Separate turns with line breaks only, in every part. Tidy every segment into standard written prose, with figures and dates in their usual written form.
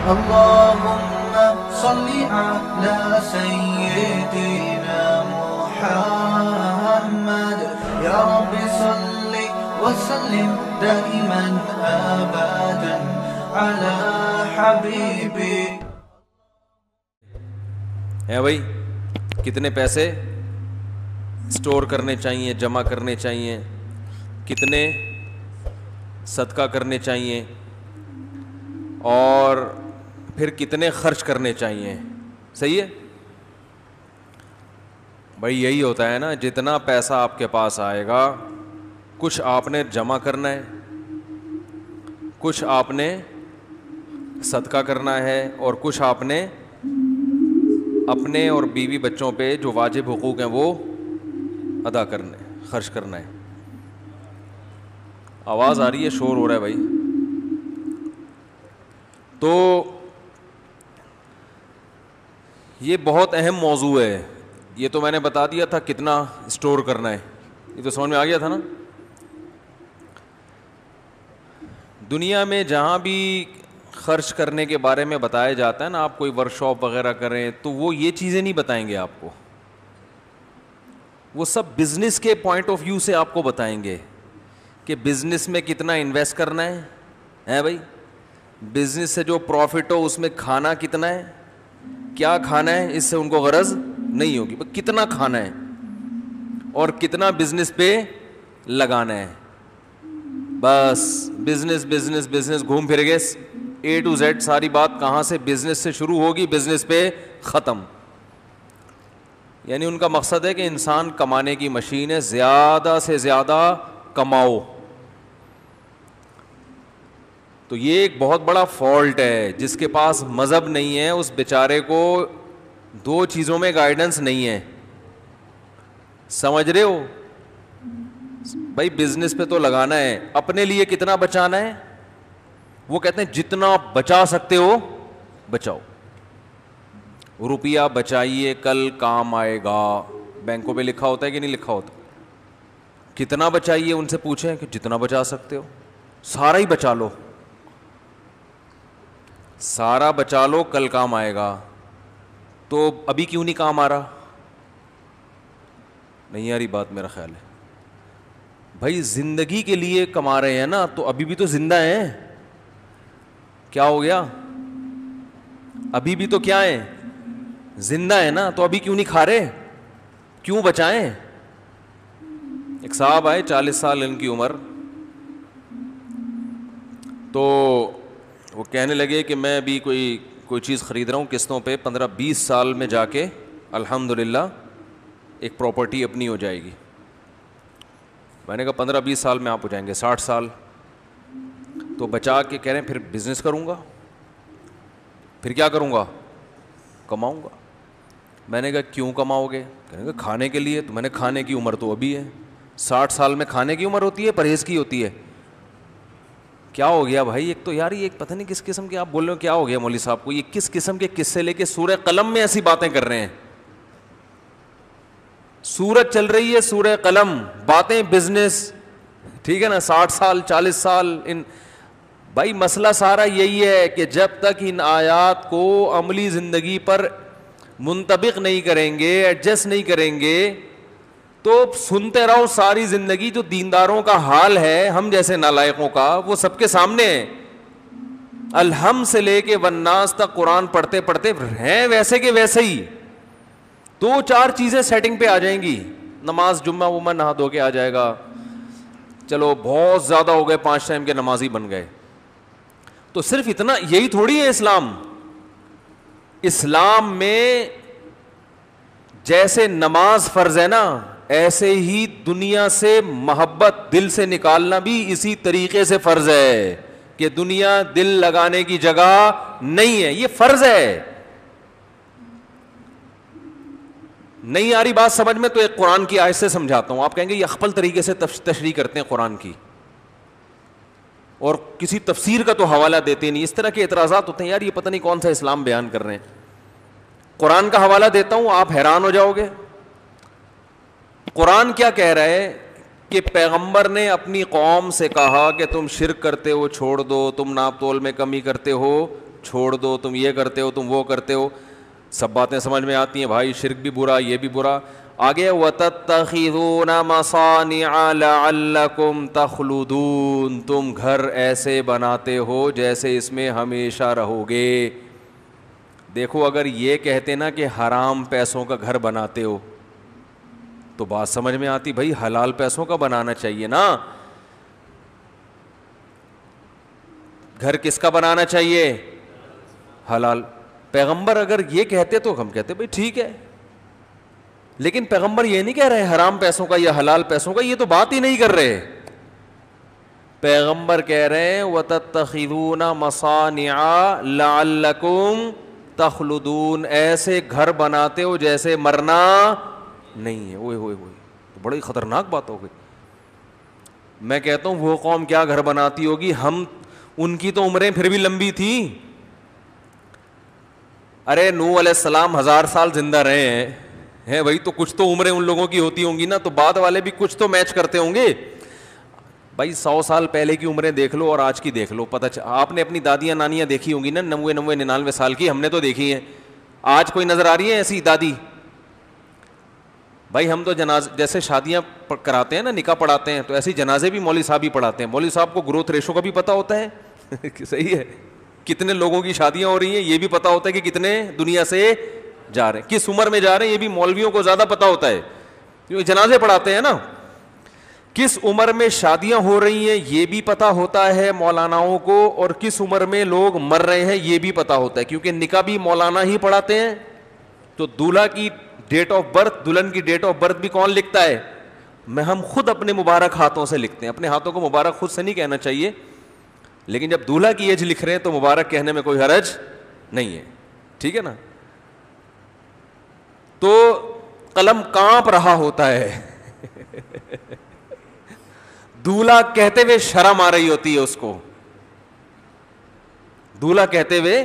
اللهم صل على سيدنا محمد يا رب صل وسلم دائما أبدا على حبيبي.
ہیں بھائی کتنے پیسے اسٹور کرنے چاہیے, جمع کرنے چاہیے, کتنے صدقہ کرنے چاہیے, اور پھر کتنے خرچ کرنے چاہیے. صحیح ہے بھائی, یہی ہوتا ہے نا, جتنا پیسہ آپ کے پاس آئے گا کچھ آپ نے جمع کرنا ہے, کچھ آپ نے صدقہ کرنا ہے, اور کچھ آپ نے اپنے اور بیوی بچوں پہ جو واجب حقوق ہیں وہ ادا کرنے, خرچ کرنا ہے. آواز آ رہی ہے, شور ہو رہا ہے بھائی. تو یہ بہت اہم موضوع ہے. یہ تو میں نے بتا دیا تھا کتنا اسٹور کرنا ہے, یہ تو سمجھ میں آ گیا تھا نا. دنیا میں جہاں بھی خرچ کرنے کے بارے میں بتایا جاتا ہے نا, آپ کوئی ورک شاپ وغیرہ کریں تو وہ یہ چیزیں نہیں بتائیں گے آپ کو, وہ سب بزنس کے پوائنٹ آف ویو سے آپ کو بتائیں گے کہ بزنس میں کتنا انویسٹ کرنا ہے بھائی, بزنس سے جو پروفٹ ہو اس میں کھانا کتنا ہے, کیا کھانا ہے, اس سے ان کو غرض نہیں ہوگی, کتنا کھانا ہے اور کتنا بزنس پہ لگانا ہے. بس بزنس بزنس بزنس گھوم پھر گئے اے ٹو زیڈ, ساری بات کہاں سے بزنس سے شروع ہوگی, بزنس پہ ختم. یعنی ان کا مقصد ہے کہ انسان کمانے کی مشین ہے, زیادہ سے زیادہ کماؤ. تو یہ ایک بہت بڑا فالٹ ہے. جس کے پاس مذہب نہیں ہے اس بیچارے کو دو چیزوں میں گائیڈنس نہیں ہے. سمجھ رہے ہو بھائی, بزنس پہ تو لگانا ہے, اپنے لیے کتنا بچانا ہے, وہ کہتے ہیں جتنا بچا سکتے ہو بچاؤ. روپیہ بچائیے کل کام آئے گا, بینکوں پہ لکھا ہوتا ہے کہ نہیں لکھا ہوتا. کتنا بچائیے, ان سے پوچھیں کہ جتنا بچا سکتے ہو, سارا ہی بچا لو, سارا بچا لو, کل کام آئے گا. تو ابھی کیوں نہیں کام آ رہا, نہیں آ رہی بات میرا خیال ہے. بھائی زندگی کے لیے کما رہے ہیں نا, تو ابھی بھی تو زندہ ہیں. کیا ہو گیا, ابھی بھی تو کیا ہے, زندہ ہے نا, تو ابھی کیوں نہیں کھا رہے, کیوں بچائیں. ایک صاحب آئے 40 سال ان کی عمر, تو وہ کہنے لگے کہ میں ابھی کوئی چیز خرید رہا ہوں قسطوں پہ, 15-20 سال میں جا کے الحمدللہ ایک پراپرٹی اپنی ہو جائے گی. میں نے کہا 15-20 سال میں آپ ہو جائیں گے 60 سال. تو بچا کے کہہ رہے ہیں پھر بزنس کروں گا, پھر کیا کروں گا, کماؤں گا. میں نے کہا کیوں کماؤ گے, کہنے کہ کھانے کے لیے. تو میں نے کھانے کی عمر تو ابھی ہے, 60 سال میں کھانے کی عمر ہوتی ہے, پرہیز کی ہوتی ہے. کیا ہو گیا بھائی, ایک تو یار یہ ایک پتہ نہیں کس قسم کے آپ بول رہے ہو, کیا ہو گیا مولوی صاحب کو, یہ کس قسم کے قصے لے کے سورہ قلم میں ایسی باتیں کر رہے ہیں. سورت چل رہی ہے سورہ قلم, باتیں بزنس, ٹھیک ہے نا, 60 سال 40 سال. بھائی مسئلہ سارا یہی ہے کہ جب تک ان آیات کو عملی زندگی پر منطبق نہیں کریں گے, ایڈجسٹ نہیں کریں گے, تو سنتے رہو ساری زندگی. جو دینداروں کا حال ہے ہم جیسے نالائقوں کا, وہ سب کے سامنے ہے. الحم سے لے کے والناس تک قرآن پڑھتے پڑھتے ہیں ویسے کہ ویسے ہی. 2-4 چیزیں سیٹنگ پہ آ جائیں گی, نماز جمعہ ومعہ نہا دھو کے آ جائے گا, چلو بہت زیادہ ہو گئے 5 ٹائم کے نمازی بن گئے. تو صرف اتنا یہی تھوڑی ہے اسلام. اسلام میں جیسے نماز فرض ہے نا, ایسے ہی دنیا سے محبت دل سے نکالنا بھی اسی طریقے سے فرض ہے, کہ دنیا دل لگانے کی جگہ نہیں ہے, یہ فرض ہے. نہیں آ رہی بات سمجھ میں تو ایک قرآن کی آیت سے سمجھاتا ہوں. آپ کہیں گے یہ اخپل طریقے سے تشریح کرتے ہیں قرآن کی, اور کسی تفسیر کا تو حوالہ دیتے نہیں. اس طرح کے اعتراضات ہوتے ہیں, یار یہ پتہ نہیں کون سا اسلام بیان کر رہے ہیں. قرآن کا حوالہ دیتا ہوں, آپ حیران ہو جاؤ گے. قرآن کیا کہہ رہا ہے کہ پیغمبر نے اپنی قوم سے کہا کہ تم شرک کرتے ہو چھوڑ دو, تم ناپ تول میں کمی کرتے ہو چھوڑ دو, تم یہ کرتے ہو, تم وہ کرتے ہو, سب باتیں سمجھ میں آتی ہیں بھائی, شرک بھی برا, یہ بھی برا. آگے وَتَتَّخِذُونَ مَصَانِعَ لَعَلَّكُمْ تَخْلُدُونَ, تم گھر ایسے بناتے ہو جیسے اس میں ہمیشہ رہو گے. دیکھو اگر یہ کہتے نا کہ حرام پیسوں کا گھر بناتے ہو تو بات سمجھ میں آتی, بھائی حلال پیسوں کا بنانا چاہیے نا. گھر کس کا بنانا چاہیے؟ حلال. پیغمبر اگر یہ کہتے تو ہم کہتے بھائی ٹھیک ہے, لیکن پیغمبر یہ نہیں کہہ رہے حرام پیسوں کا یا حلال پیسوں کا, یہ تو بات ہی نہیں کر رہے. پیغمبر کہہ رہے ہیں وَتَتَّخِذُونَ مَصَانِعَ لَعَلَّكُمْ تَخْلُدُونَ, ایسے گھر بناتے ہو جیسے مرنا نہیں ہے. اوئے ہوئے ہوئے, تو بڑی خطرناک بات ہو گئی. میں کہتا ہوں وہ قوم کیا گھر بناتی ہوگی, ہم ان کی تو عمریں پھر بھی لمبی تھیں. ارے نوح علیہ السلام 1000 سال زندہ رہے ہیں بھائی, تو کچھ تو عمریں ان لوگوں کی ہوتی ہوں گی نا, تو بعد والے بھی کچھ تو میچ کرتے ہوں گے. بھائی 100 سال پہلے کی عمریں دیکھ لو اور آج کی دیکھ لو, آپ نے اپنی دادیاں نانیاں دیکھی ہوں گی نا 90 99 سال کی, ہم نے تو دیکھی ہیں. آج کوئی نظر آ رہی ہے ایسی دادی؟ بھائی ہم تو جیسے شادیاں کراتے ہیں نا, نکاح پڑھاتے ہیں, تو ایسی جنازے بھی مولوی صاحب ہی پڑھاتے ہیں. مولوی صاحب کو گروتھ ریشو کا بھی پتہ ہوتا ہے صحیح ہے, کتنے لوگوں کی شادیاں ہو رہی ہیں یہ بھی پتہ ہوتا ہے, کہ کتنے دنیا سے جا رہے ہیں, کس عمر میں جا رہے ہیں, یہ بھی مولویوں کو زیادہ پتہ ہوتا ہے, کیونکہ جنازے پڑھاتے ہیں نا. کس عمر میں شادیاں ہو رہی ہیں یہ بھی پتہ ہوتا ہے مولاناؤں کو, اور کس عمر میں لوگ مر رہے ہیں یہ بھی پتہ ہوتا ہے, کیونکہ نکاح بھی مولانا ہی پڑھاتے ہیں. تو دولہا کی ڈیٹ آف برتھ, دلہن کی ڈیٹ آف برتھ بھی کون لکھتا ہے؟ ہم خود اپنے مبارک ہاتھوں سے لکھتے ہیں. اپنے ہاتھوں کو مبارک خود سے نہیں کہنا چاہیے, لیکن جب دولہا کی ایج لکھ رہے ہیں تو مبارک کہنے میں کوئی حرج نہیں ہے, ٹھیک ہے نا. تو قلم کانپ رہا ہوتا ہے دولہا کہتے ہوئے شرم آ رہی ہوتی ہے اس کو, دولہا کہتے ہوئے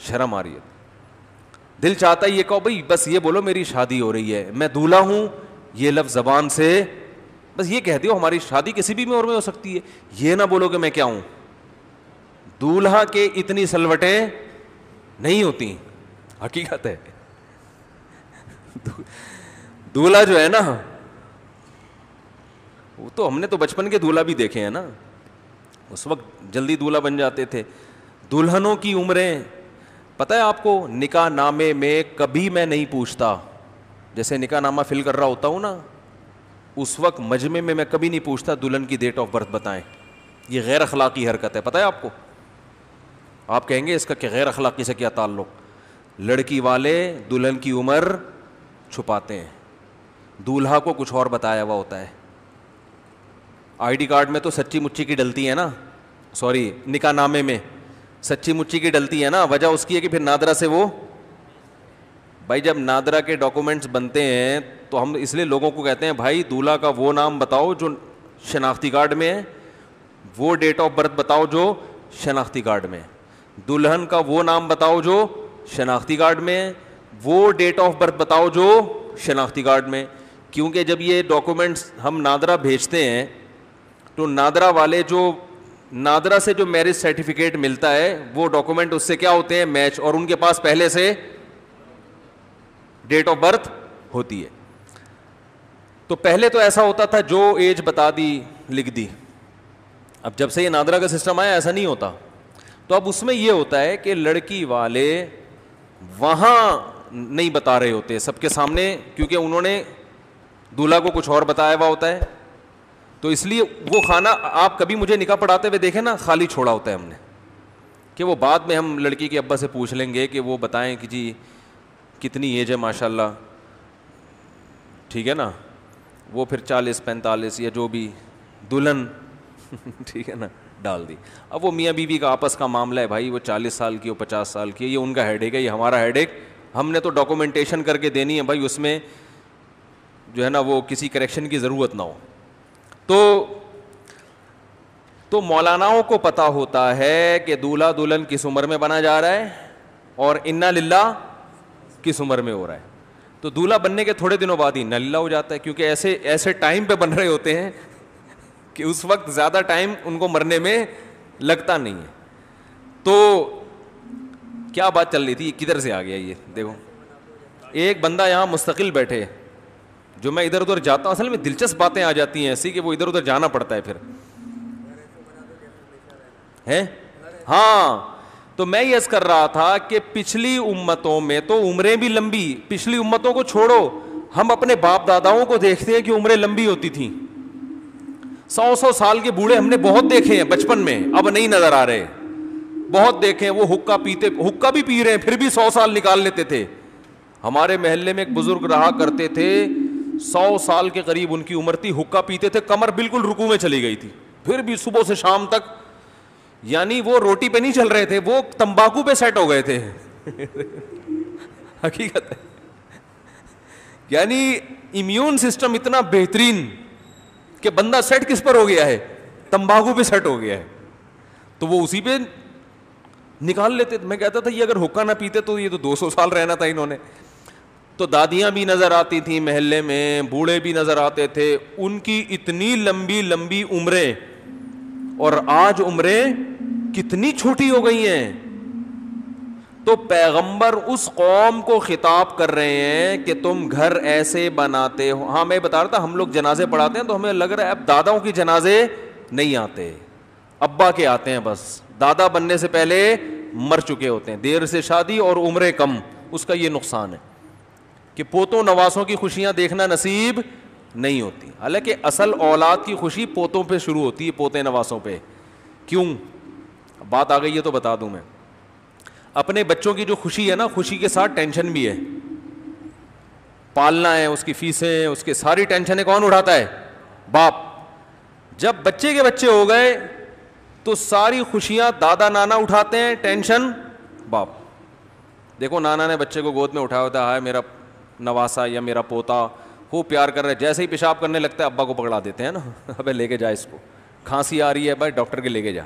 شرم آ رہی ہے. دل چاہتا ہے یہ کہو بھائی بس یہ بولو میری شادی ہو رہی ہے, میں دولہا ہوں, یہ لفظ زبان سے بس یہ کہہ دیو, ہماری شادی کسی بھی عمر میں ہو سکتی ہے. یہ نہ بولو کہ میں کیا ہوں. دولہا کے اتنی سلوٹیں نہیں ہوتی, حقیقت ہے. دولہا جو ہے نا, وہ تو ہم نے تو بچپن کے دولہا بھی دیکھے ہیں نا, اس وقت جلدی دولہا بن جاتے تھے. دلہنوں کی عمریں پتہ ہے آپ کو, نکاح نامے میں کبھی میں نہیں پوچھتا, جیسے نکاح نامہ فل کر رہا ہوتا ہوں نا, اس وقت مجمع میں کبھی نہیں پوچھتا دلہن کی ڈیٹ آف برتھ بتائیں. یہ غیر اخلاقی حرکت ہے, پتہ ہے آپ کو. آپ کہیں گے اس کا کہ غیر اخلاقی سے کیا تعلق؟ لڑکی والے دلہن کی عمر چھپاتے ہیں, دولہا کو کچھ اور بتایا ہوا ہوتا ہے. آئی ڈی کارڈ میں تو سچی مچی کی ڈلتی ہے نا, سوری نکاح نامے میں سچی مچی کی ڈلتی ہے نا. وجہ اس کی ہے کہ پھر نادرا سے وہ, بھائی جب نادرا کے ڈاکومنٹس بنتے ہیں تو ہم اس لیے لوگوں کو کہتے ہیں بھائی دولہا کا وہ نام بتاؤ جو شناختی کارڈ میں ہے, وہ ڈیٹ آف برتھ بتاؤ جو شناختی کارڈ میں ہے, دلہن کا وہ نام بتاؤ جو شناختی کارڈ میں ہے, وہ ڈیٹ آف برتھ بتاؤ جو شناختی کارڈ میں. کیونکہ جب یہ ڈاکومنٹس ہم نادرا بھیجتے ہیں تو نادرا والے جو نادرا سے جو میرج سرٹیفکیٹ ملتا ہے وہ ڈاکومنٹ اس سے کیا ہوتے ہیں میچ, اور ان کے پاس پہلے سے ڈیٹ آف برتھ ہوتی ہے. تو پہلے تو ایسا ہوتا تھا جو ایج بتا دی لکھ دی, اب جب سے یہ نادرا کا سسٹم آیا ایسا نہیں ہوتا. تو اب اس میں یہ ہوتا ہے کہ لڑکی والے وہاں نہیں بتا رہے ہوتے سب کے سامنے, کیونکہ انہوں نے دولہا کو کچھ اور بتایا ہوا ہوتا ہے. تو اس لیے وہ کھانا آپ کبھی مجھے نکاح پڑھاتے ہوئے دیکھیں نا, خالی چھوڑا ہوتا ہے ہم نے, کہ وہ بعد میں ہم لڑکی کے ابا سے پوچھ لیں گے کہ وہ بتائیں کہ جی کتنی ایج ہے ماشاء اللہ, ٹھیک ہے نا. وہ پھر 40 45 یا جو بھی دلہن ٹھیک ہے نا ڈال دی. اب وہ میاں بیوی کا آپس کا معاملہ ہے بھائی, وہ 40 سال کی ہو 50 سال کی, یہ ان کا ہیڈ ایک ہے, یہ ہمارا ہیڈ ایک. ہم نے تو ڈاکومنٹیشن کر کے دینی ہے بھائی, اس میں جو ہے نا وہ کسی کریکشن کی ضرورت نہ ہو. تو مولاناؤں کو پتہ ہوتا ہے کہ دولہا دلہن کس عمر میں بنا جا رہا ہے اور انا للہ کس عمر میں ہو رہا ہے. تو دولہا بننے کے تھوڑے دنوں بعد ہی انا للہ ہو جاتا ہے, کیونکہ ایسے ٹائم پہ بن رہے ہوتے ہیں کہ اس وقت زیادہ ٹائم ان کو مرنے میں لگتا نہیں ہے. تو کیا بات چل رہی تھی, کدھر سے آ گیا یہ دیکھو. ایک بندہ یہاں مستقل بیٹھے, جو میں ادھر ادھر جاتا ہوں, اصل میں دلچسپ باتیں آ جاتی ہیں ایسی کہ وہ ادھر ادھر جانا پڑتا ہے پھر ہے. ہاں تو میں یہ کر رہا تھا کہ پچھلی امتوں میں تو عمریں بھی لمبی, پچھلی امتوں کو چھوڑو, ہم اپنے باپ داداؤں کو دیکھتے ہیں کہ عمریں لمبی ہوتی تھیں. 100 سال کے بوڑھے ہم نے بہت دیکھے ہیں بچپن میں, اب نہیں نظر آ رہے. بہت دیکھے ہیں, وہ حقہ پیتے, حقہ بھی پی رہے ہیں پھر بھی 100 سال نکال لیتے تھے. ہمارے محلے میں ایک بزرگ رہا کرتے تھے, 100 سال کے قریب ان کی عمر تھی, حقہ پیتے تھے, کمر بالکل رکوع میں چلی گئی تھی, پھر بھی صبح سے شام تک, یعنی وہ روٹی پہ نہیں چل رہے تھے, وہ تمباکو پہ سیٹ ہو گئے تھے. حقیقت ہے, یعنی امیون سسٹم اتنا بہترین کہ بندہ سیٹ کس پر ہو گیا ہے, تمباکو پہ سیٹ ہو گیا ہے, تو وہ اسی پہ نکال لیتے. میں کہتا تھا یہ اگر حقہ نہ پیتے تو یہ تو 200 سال رہنا تھا انہوں نے. تو دادیاں بھی نظر آتی تھیں محلے میں, بوڑھے بھی نظر آتے تھے, ان کی اتنی لمبی لمبی عمریں, اور آج عمریں کتنی چھوٹی ہو گئی ہیں. تو پیغمبر اس قوم کو خطاب کر رہے ہیں کہ تم گھر ایسے بناتے ہو. ہاں میں بتا رہا تھا, ہم لوگ جنازے پڑھاتے ہیں تو ہمیں لگ رہا ہے اب داداؤں کی جنازے نہیں آتے, ابا کے آتے ہیں بس. دادا بننے سے پہلے مر چکے ہوتے ہیں, دیر سے شادی اور عمریں کم, اس کا یہ نقصان ہے کہ پوتوں نواسوں کی خوشیاں دیکھنا نصیب نہیں ہوتی. حالانکہ اصل اولاد کی خوشی پوتوں پہ شروع ہوتی ہے, پوتے نواسوں پہ. کیوں بات آ گئی ہے تو بتا دوں میں. اپنے بچوں کی جو خوشی ہے نا, خوشی کے ساتھ ٹینشن بھی ہے. پالنا ہے, اس کی فیسیں, اس کے ساری ٹینشنیں کون اٹھاتا ہے؟ باپ. جب بچے کے بچے ہو گئے تو ساری خوشیاں دادا نانا اٹھاتے ہیں, ٹینشن باپ. دیکھو نانا نے بچے کو گود میں اٹھایا ہوتا ہے, میرا نواسا یا میرا پوتا, خوب پیار کر رہے, جیسے ہی پیشاب کرنے لگتا ہے ابا کو پکڑا دیتے ہیں نا, ابے لے کے جا اس کو, کھانسی آ رہی ہے بھائی ڈاکٹر کے لے کے جا.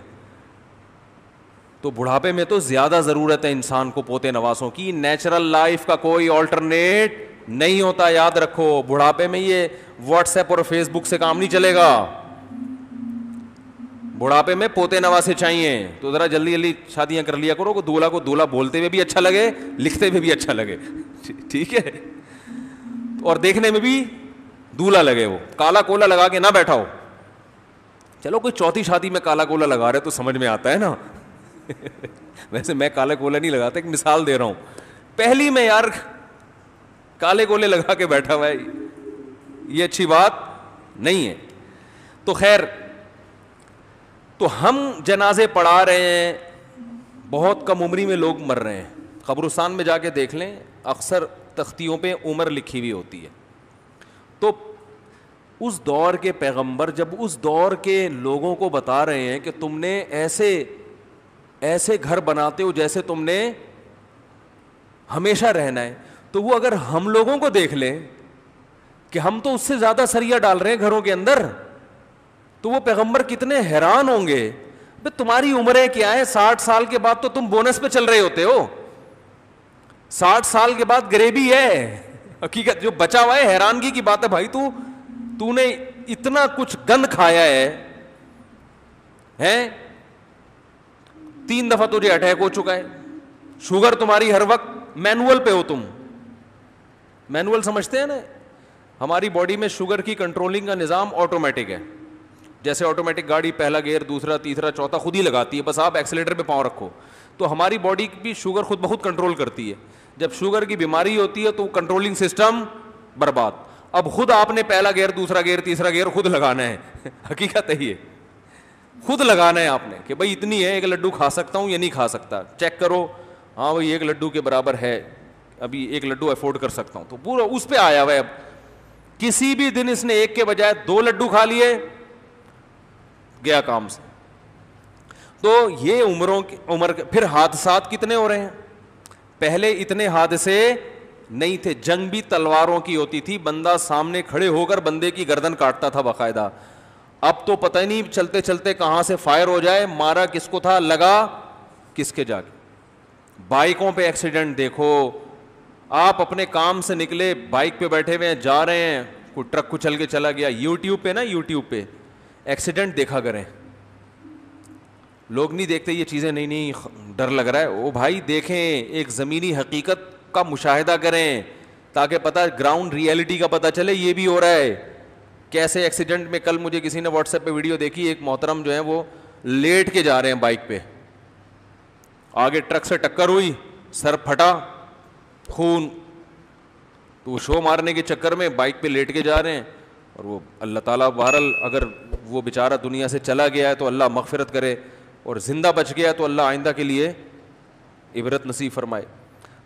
تو بڑھاپے میں تو زیادہ ضرورت ہے انسان کو پوتے نواسوں کی. نیچرل لائف کا کوئی آلٹرنیٹ نہیں ہوتا, یاد رکھو. بڑھاپے میں یہ واٹس ایپ اور فیس بک سے کام نہیں چلے گا. بڑھاپے میں پوتے نواسے چاہیے. تو ذرا جلدی جلدی شادیاں کر لیا کرو, کو دولہا بولتے ہوئے بھی اچھا لگے, لکھتے ہوئے بھی اچھا لگے, ٹھیک ہے, اور دیکھنے میں بھی دولہا لگے. وہ کالا کولا لگا کے نہ بیٹھا ہو. چلو کوئی چوتھی شادی میں کالا کولا لگا رہے تو سمجھ میں آتا ہے نا. ویسے میں کالا کولا نہیں لگاتا, ایک مثال دے رہا ہوں. پہلی میں یار کالے کولے لگا کے بیٹھا ہوا ہے, یہ اچھی بات نہیں ہے. تو خیر, تو ہم جنازے پڑھا رہے ہیں, بہت کم عمری میں لوگ مر رہے ہیں. قبرستان میں جا کے دیکھ لیں, اکثر تختیوں پہ عمر لکھی ہوئی ہوتی ہے. تو اس دور کے پیغمبر جب اس دور کے لوگوں کو بتا رہے ہیں کہ تم نے ایسے گھر بناتے ہو جیسے تم نے ہمیشہ رہنا ہے, تو وہ اگر ہم لوگوں کو دیکھ لیں کہ ہم تو اس سے زیادہ سریا ڈال رہے ہیں گھروں کے اندر, تو وہ پیغمبر کتنے حیران ہوں گے. بھئی تمہاری عمریں کیا ہے, 60 سال کے بعد تو تم بونس پہ چل رہے ہوتے ہو, 60 سال کے بعد گریبی ہے. حقیقت جو بچا ہوا ہے, حیرانگی کی بات ہے بھائی, تو نے اتنا کچھ گند کھایا ہے, 3 دفعہ تجھے اٹیک ہو چکا ہے, شوگر تمہاری ہر وقت مینول پہ ہو. تم مینول سمجھتے ہیں نا, ہماری باڈی میں شوگر کی کنٹرولنگ کا نظام آٹومیٹک ہے. جیسے آٹومیٹک گاڑی پہلا گیئر, دوسرا, تیسرا, چوتھا خود ہی لگاتی ہے, بس آپ ایکسیلیٹر پہ پاؤں رکھو. تو ہماری باڈی بھی شوگر خود بخود کنٹرول کرتی ہے. جب شوگر کی بیماری ہوتی ہے تو کنٹرولنگ سسٹم برباد. اب خود آپ نے پہلا گیئر, دوسرا گیئر, تیسرا گیئر خود لگانا ہے. حقیقت ہے یہ, خود لگانا ہے آپ نے کہ بھائی اتنی ہے, ایک لڈو کھا سکتا ہوں یا نہیں کھا سکتا, چیک کرو. ہاں بھائی ایک لڈو کے برابر ہے, ابھی ایک لڈو افورڈ کر سکتا ہوں, تو پورا اس پہ آیا ہوا ہے. اب کسی بھی دن اس نے ایک کے بجائے 2 لڈو کھا لیے, گیا کام سے. تو یہ عمر پھر حادثات کتنے ہو رہے ہیں. پہلے اتنے حادثے نہیں تھے, جنگ بھی تلواروں کی ہوتی تھی, بندہ سامنے کھڑے ہو کر بندے کی گردن کاٹتا تھا باقاعدہ. اب تو پتہ ہی نہیں چلتے چلتے کہاں سے فائر ہو جائے, مارا کس کو تھا, لگا کس کے جا کے. بائکوں پہ ایکسیڈنٹ دیکھو, آپ اپنے کام سے نکلے, بائک پہ بیٹھے ہوئے ہیں, جا رہے ہیں, کوئی ٹرک کچل کے چلا گیا. یوٹیوب پہ ایکسیڈنٹ دیکھا کریں, لوگ نہیں دیکھتے یہ چیزیں, نہیں ڈر لگ رہا ہے. وہ بھائی دیکھیں, ایک زمینی حقیقت کا مشاہدہ کریں تاکہ پتہ, گراؤنڈ ریئلٹی کا پتہ چلے یہ بھی ہو رہا ہے. کیسے ایکسیڈنٹ میں, کل مجھے کسی نے واٹس ایپ پہ ویڈیو دیکھی, ایک محترم جو ہے وہ لیٹ کے جا رہے ہیں بائک پہ, آگے ٹرک سے ٹکر ہوئی, سر پھٹا, خون, تو وہ شو مارنے کے چکر میں بائک پہ لیٹ کے جا رہے ہیں. اور وہ اللہ تعالیٰ بہرحال اگر وہ بیچارہ دنیا سے چلا گیا ہے تو اللہ مغفرت کرے, اور زندہ بچ گیا ہے تو اللہ آئندہ کے لیے عبرت نصیب فرمائے.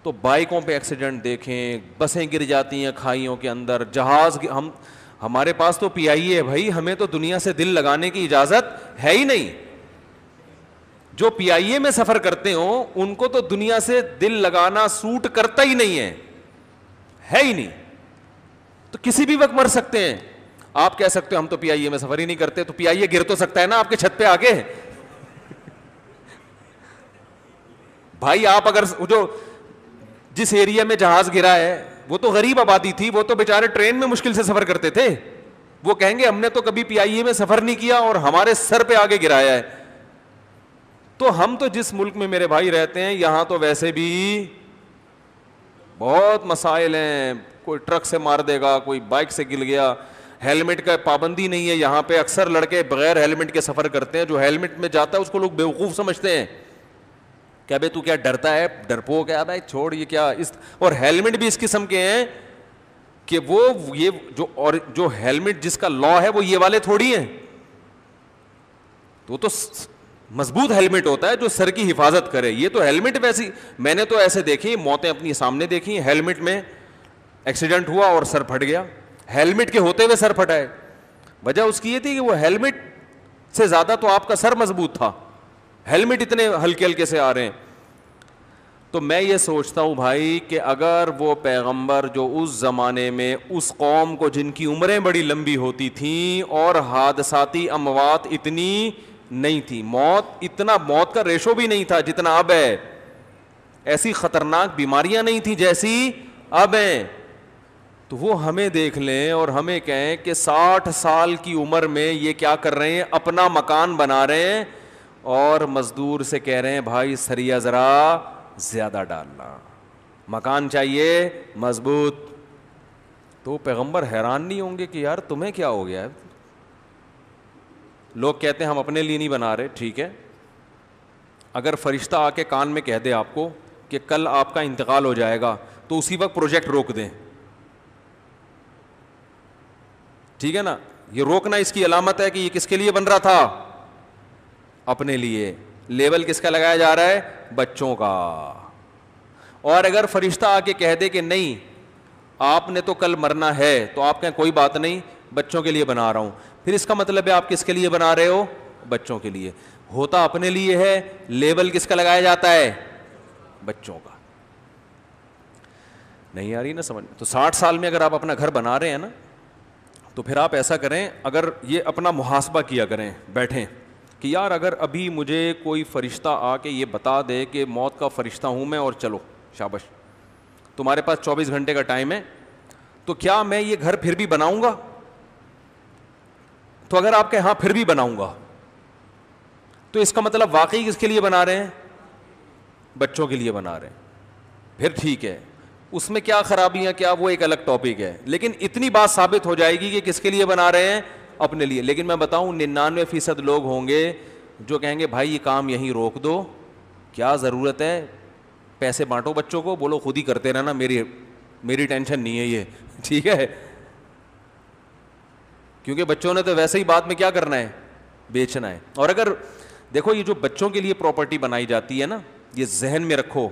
تو بائکوں پہ ایکسیڈنٹ دیکھیں, بسیں گر جاتی ہیں کھائیوں کے اندر, جہاز, ہمارے پاس تو پی آئی ہے بھائی, ہمیں تو دنیا سے دل لگانے کی اجازت ہے ہی نہیں. جو پی آئی اے میں سفر کرتے ہوں ان کو تو دنیا سے دل لگانا سوٹ کرتا ہی نہیں ہے ہی نہیں. تو کسی بھی وقت مر سکتے ہیں. آپ کہہ سکتے ہو ہم تو پی آئی اے میں سفر ہی نہیں کرتے, تو پی آئی اے گر تو سکتا ہے نا آپ کے چھت پہ آ کے. بھائی آپ اگر جو جس ایریا میں جہاز گرا ہے وہ تو غریب آبادی تھی, وہ تو بیچارے ٹرین میں مشکل سے سفر کرتے تھے, وہ کہیں گے ہم نے تو کبھی پی آئی اے میں سفر نہیں کیا اور ہمارے سر پہ آگے گرایا ہے. تو ہم تو جس ملک میں میرے بھائی رہتے ہیں یہاں تو ویسے بھی بہت مسائل ہیں, کوئی ٹرک سے مار دے گا, کوئی بائک سے گر گیا, ہیلمٹ کا پابندی نہیں ہے یہاں پہ, اکثر لڑکے بغیر ہیلمٹ کے سفر کرتے ہیں, جو ہیلمٹ میں جاتا ہے اس کو لوگ بیوقوف سمجھتے ہیں, کیا بھائی تو کیا ڈرتا ہے, ڈرپوک ہے بھائی, چھوڑ یہ کیا اس. اور ہیلمٹ بھی اس قسم کے ہیں کہ وہ یہ جو ہیلمٹ جس کا لا ہے وہ یہ والے تھوڑی ہیں, تو مضبوط ہیلمٹ ہوتا ہے جو سر کی حفاظت کرے. یہ تو ہیلمٹ ویسی, میں نے تو ایسے دیکھی موتیں اپنی سامنے دیکھی, ہیلمٹ میں ایکسیڈنٹ ہوا اور سر پھٹ گیا, ہیلمٹ کے ہوتے ہوئے سر پھٹا ہے. وجہ اس کی یہ تھی کہ وہ ہیلمٹ سے زیادہ تو آپ کا سر مضبوط تھا, ہیلمٹ اتنے ہلکے ہلکے سے آ رہے ہیں. تو میں یہ سوچتا ہوں بھائی کہ اگر وہ پیغمبر جو اس زمانے میں اس قوم کو جن کی عمریں بڑی لمبی ہوتی تھیں اور حادثاتی اموات اتنی نہیں تھی, موت کا ریشو بھی نہیں تھا جتنا اب ہے, ایسی خطرناک بیماریاں نہیں تھیں جیسی اب ہیں, تو وہ ہمیں دیکھ لیں اور ہمیں کہیں کہ 60 سال کی عمر میں یہ کیا کر رہے ہیں, اپنا مکان بنا رہے ہیں اور مزدور سے کہہ رہے ہیں بھائی سریا ذرا زیادہ ڈالنا, مکان چاہیے مضبوط. تو پیغمبر حیران نہیں ہوں گے کہ یار تمہیں کیا ہو گیا ہے. لوگ کہتے ہیں ہم اپنے لیے نہیں بنا رہے, ٹھیک ہے, اگر فرشتہ آ کے کان میں کہہ دے آپ کو کہ کل آپ کا انتقال ہو جائے گا تو اسی وقت پروجیکٹ روک دیں, ٹھیک ہے نا. یہ روکنا اس کی علامت ہے کہ یہ کس کے لیے بن رہا تھا, اپنے لیے. لیبل کس کا لگایا جا رہا ہے, بچوں کا. اور اگر فرشتہ آ کے کہہ دے کہ نہیں آپ نے تو کل مرنا ہے, تو آپ کہیں کوئی بات نہیں, بچوں کے لیے بنا رہا ہوں, پھر اس کا مطلب ہے آپ کس کے لیے بنا رہے ہو, بچوں کے لیے. ہوتا اپنے لیے ہے, لیبل کس کا لگایا جاتا ہے, بچوں کا. نہیں آ رہی نا سمجھ. تو 60 سال میں اگر آپ اپنا گھر بنا رہے ہیں نا, تو پھر آپ ایسا کریں, اگر یہ اپنا محاسبہ کیا کریں, بیٹھیں کہ یار اگر ابھی مجھے کوئی فرشتہ آ کے یہ بتا دے کہ موت کا فرشتہ ہوں میں اور چلو شاباش تمہارے پاس 24 گھنٹے کا ٹائم ہے, تو کیا میں یہ گھر پھر بھی بناؤں گا؟ تو اگر آپ کے ہاں پھر بھی بناؤں گا, تو اس کا مطلب واقعی کس کے لیے بنا رہے ہیں, بچوں کے لیے بنا رہے ہیں. پھر ٹھیک ہے, اس میں کیا خرابیاں کیا وہ ایک الگ ٹاپک ہے, لیکن اتنی بات ثابت ہو جائے گی کہ کس کے لیے بنا رہے ہیں, اپنے لیے. لیکن میں بتاؤں 99% لوگ ہوں گے جو کہیں گے بھائی یہ کام یہیں روک دو, کیا ضرورت ہے, پیسے بانٹو بچوں کو, بولو خود ہی کرتے رہنا, میری ٹینشن نہیں ہے یہ, ٹھیک ہے. کیونکہ بچوں نے تو ویسے ہی بعد میں کیا کرنا ہے, بیچنا ہے. اور اگر دیکھو یہ جو بچوں کے لیے پراپرٹی بنائی جاتی ہے نا, یہ ذہن میں رکھو,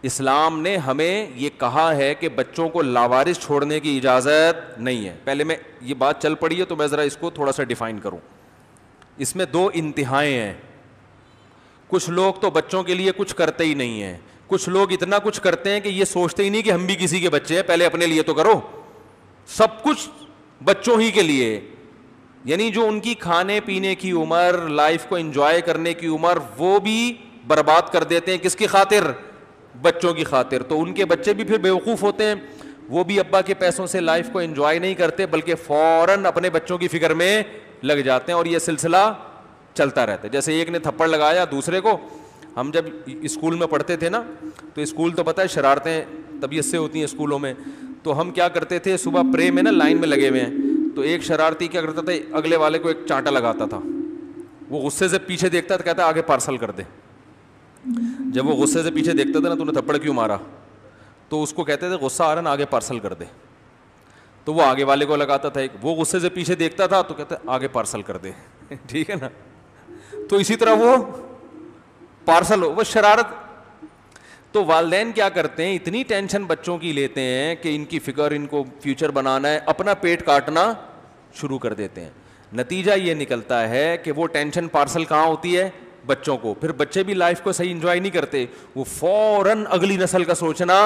اسلام نے ہمیں یہ کہا ہے کہ بچوں کو لاوارث چھوڑنے کی اجازت نہیں ہے. پہلے میں یہ بات چل پڑی ہے تو میں ذرا اس کو تھوڑا سا ڈیفائن کروں. اس میں 2 انتہائیں ہیں. کچھ لوگ تو بچوں کے لیے کچھ کرتے ہی نہیں ہیں, کچھ لوگ اتنا کچھ کرتے ہیں کہ یہ سوچتے ہی نہیں کہ ہم بھی کسی کے بچے ہیں, پہلے اپنے لیے تو کرو, سب کچھ بچوں ہی کے لیے. یعنی جو ان کی کھانے پینے کی عمر, لائف کو انجوائے کرنے کی عمر, وہ بھی برباد کر دیتے ہیں. کس کی خاطر, بچوں کی خاطر. تو ان کے بچے بھی پھر بیوقوف ہوتے ہیں, وہ بھی ابا کے پیسوں سے لائف کو انجوائے نہیں کرتے بلکہ فوراً اپنے بچوں کی فکر میں لگ جاتے ہیں, اور یہ سلسلہ چلتا رہتا ہے. جیسے ایک نے تھپڑ لگایا دوسرے کو. ہم جب اسکول میں پڑھتے تھے نا تو اسکول تو پتہ ہے شرارتیں طبیعت سے ہوتی ہیں اسکولوں میں, تو ہم کیا کرتے تھے صبح پرے میں نا لائن میں لگے ہوئے ہیں, تو ایک شرارتی کیا کرتا تھا اگلے والے کو ایک چانٹا لگاتا تھا, وہ غصے سے پیچھے دیکھتا تھا, کہتا آگے پارسل کر دے. جب وہ غصے سے پیچھے دیکھتا تھا نا تو نے تھپڑ کیوں مارا, تو اس کو کہتے تھے غصہ آ رہا نا آگے پارسل کر دے, تو وہ آگے والے کو لگاتا تھا. وہ غصے سے پیچھے دیکھتا تھا تو کہتے آگے پارسل کر دے. ٹھیک ہے نا, تو اسی طرح وہ پارسل ہو, وہ شرارت. تو والدین کیا کرتے ہیں, اتنی ٹینشن بچوں کی لیتے ہیں کہ ان کی فکر, ان کو فیوچر بنانا ہے, اپنا پیٹ کاٹنا شروع کر دیتے ہیں. نتیجہ یہ نکلتا ہے کہ وہ ٹینشن پارسل کہاں ہوتی ہے, بچوں کو. پھر بچے بھی لائف کو صحیح انجوائے نہیں کرتے, وہ فوراً اگلی نسل کا سوچنا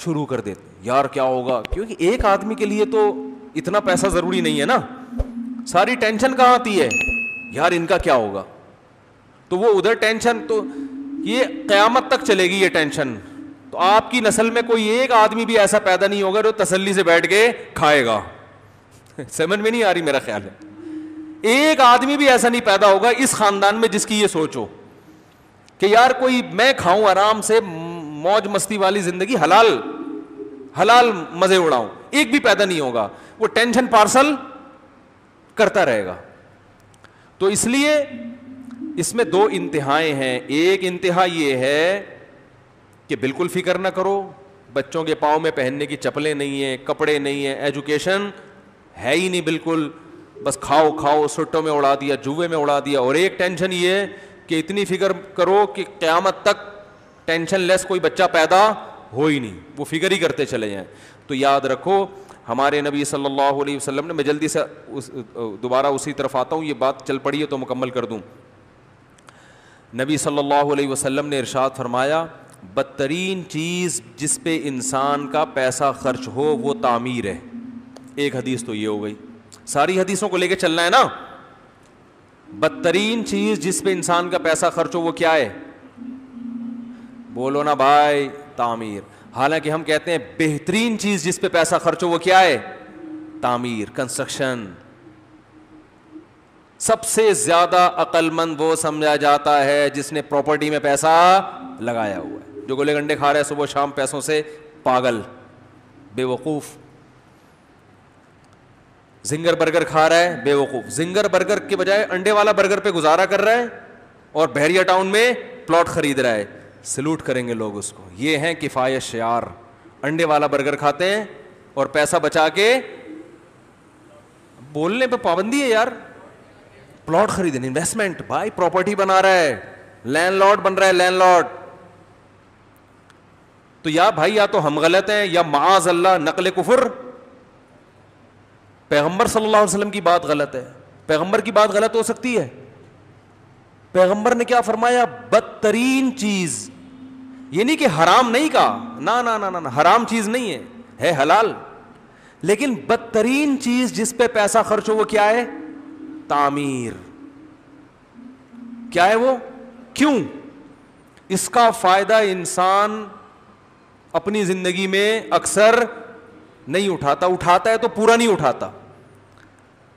شروع کر دیتے, یار کیا ہوگا, کیونکہ ایک آدمی کے لیے تو اتنا پیسہ ضروری نہیں ہے نا. ساری ٹینشن کہاں آتی ہے, یار ان کا کیا ہوگا, تو وہ ادھر ٹینشن, تو یہ قیامت تک چلے گی یہ ٹینشن. تو آپ کی نسل میں کوئی ایک آدمی بھی ایسا پیدا نہیں ہوگا جو تسلی سے بیٹھ کے کھائے گا. سمجھ میں نہیں آ رہی میرا خیال ہے, ایک آدمی بھی ایسا نہیں پیدا ہوگا اس خاندان میں جس کی یہ سوچ ہو کہ یار کوئی میں کھاؤں آرام سے موج مستی والی زندگی, حلال مزے اڑاؤں. ایک بھی پیدا نہیں ہوگا, وہ ٹینشن پارسل کرتا رہے گا. تو اس لیے اس میں دو انتہائیں ہیں. ایک انتہا یہ ہے کہ بالکل فکر نہ کرو, بچوں کے پاؤں میں پہننے کی چپلیں نہیں ہیں, کپڑے نہیں ہیں, ایجوکیشن ہے ہی نہیں بالکل, بس کھاؤ سٹوں میں اڑا دیا, جوئے میں اڑا دیا. اور ایک ٹینشن یہ ہے کہ اتنی فکر کرو کہ قیامت تک ٹینشن لیس کوئی بچہ پیدا ہو ہی نہیں, وہ فکر ہی کرتے چلے جائیں. تو یاد رکھو ہمارے نبی صلی اللہ علیہ وسلم نے, میں جلدی سے دوبارہ اسی طرف آتا ہوں, یہ بات چل پڑی ہے تو مکمل کر دوں. نبی صلی اللہ علیہ وسلم نے ارشاد فرمایا, بدترین چیز جس پہ انسان کا پیسہ خرچ ہو وہ تعمیر ہے. ایک حدیث تو یہ ہو گئی, ساری حدیثوں کو لے کے چلنا ہے نا. بدترین چیز جس پہ انسان کا پیسہ خرچ ہو وہ کیا ہے, بولو نا بھائی, تعمیر. حالانکہ ہم کہتے ہیں بہترین چیز جس پہ پیسہ خرچ ہو وہ کیا ہے, تعمیر, کنسٹرکشن. سب سے زیادہ عقل مند وہ سمجھا جاتا ہے جس نے پراپرٹی میں پیسہ لگایا ہوا ہے. جو گولے گنڈے کھا رہا ہے صبح شام پیسوں سے, پاگل, بے وقوف. زنگر برگر کھا رہا ہے, بے وقوف. زنگر برگر کے بجائے انڈے والا برگر پہ گزارا کر رہا ہے اور بحریہ ٹاؤن میں پلاٹ خرید رہا ہے. سلوٹ کریں گے لوگ اس کو. یہ ہیں کفایت شعار, انڈے والا برگر کھاتے ہیں اور پیسہ بچا کے, بولنے پہ پابندی ہے یار, پلاٹ خریدنے, انویسٹمنٹ. بھائی پراپرٹی بنا رہا ہے, لینڈ لارڈ بن رہا ہے, لینڈ لارڈ. تو یا بھائی یا تو ہم غلط ہیں یا معاذ اللہ نقل کفر, پیغمبر صلی اللہ علیہ وسلم کی بات غلط ہے. پیغمبر کی بات غلط ہو سکتی ہے؟ پیغمبر نے کیا فرمایا, بدترین چیز, یہ نہیں کہ حرام نہیں کہا, نہ حرام چیز نہیں ہے, ہے حلال, لیکن بدترین چیز جس پہ پیسہ خرچ ہو وہ کیا ہے, تعمیر. کیا ہے وہ, کیوں؟ اس کا فائدہ انسان اپنی زندگی میں اکثر نہیں اٹھاتا ہے تو پورا نہیں اٹھاتا.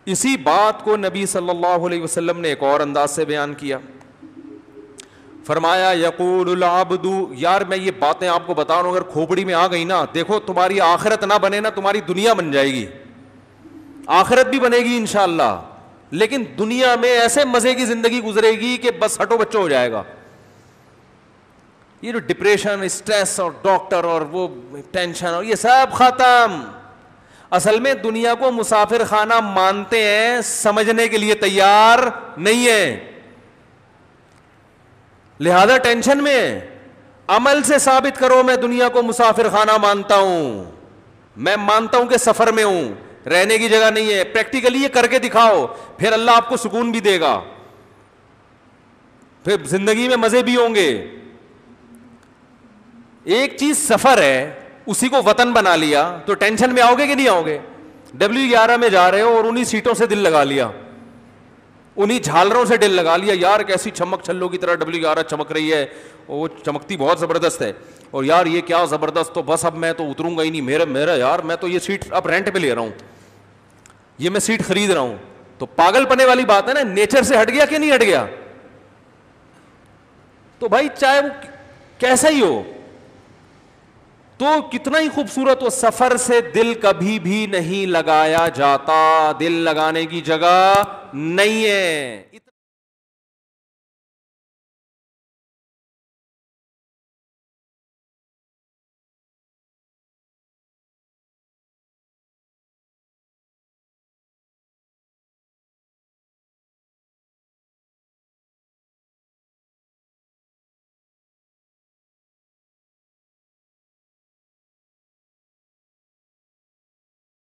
اسی بات کو نبی صلی اللہ علیہ وسلم نے ایک اور انداز سے بیان کیا. فرمایا یقول العبد, یار میں یہ باتیں آپ کو بتا رہا ہوں, اگر کھوپڑی میں آ گئی نا, دیکھو تمہاری آخرت نہ بنے نا, تمہاری دنیا بن جائے گی. آخرت بھی بنے گی انشاءاللہ, لیکن دنیا میں ایسے مزے کی زندگی گزرے گی کہ بس ہٹو بچوں ہو جائے گا. یہ جو ڈپریشن, اسٹریس اور ڈاکٹر اور وہ ٹینشن اور یہ سب ختم. اصل میں دنیا کو مسافر خانہ مانتے ہیں, سمجھنے کے لیے تیار نہیں ہے, لہذا ٹینشن میں. عمل سے ثابت کرو میں دنیا کو مسافر خانہ مانتا ہوں, میں مانتا ہوں کہ سفر میں ہوں, رہنے کی جگہ نہیں ہے. پریکٹیکلی یہ کر کے دکھاؤ, پھر اللہ آپ کو سکون بھی دے گا, پھر زندگی میں مزے بھی ہوں گے. ایک چیز سفر ہے, اسی کو وطن بنا لیا تو ٹینشن میں آؤ گے کہ نہیں آؤ گے؟ W11 میں جا رہے ہو اور انہی سیٹوں سے دل لگا لیا, انہی جھالروں سے دل لگا لیا, یار کیسی چمک چھلوں کی طرح W11 چمک رہی ہے, وہ چمکتی بہت زبردست ہے, اور یار یہ کیا زبردست, تو بس اب میں تو اتروں گا ہی نہیں, میرا یار میں تو یہ سیٹ اب رینٹ پہ لے رہا ہوں, یہ میں سیٹ خرید رہا ہوں. تو پاگل پنے والی بات ہے نا, نیچر سے ہٹ گیا کہ نہیں ہٹ گیا؟ تو بھائی چاہے وہ کیسا ہی ہو, تو کتنا ہی خوبصورت ہو, سفر سے دل کبھی بھی نہیں لگایا جاتا, دل لگانے کی جگہ نہیں ہے.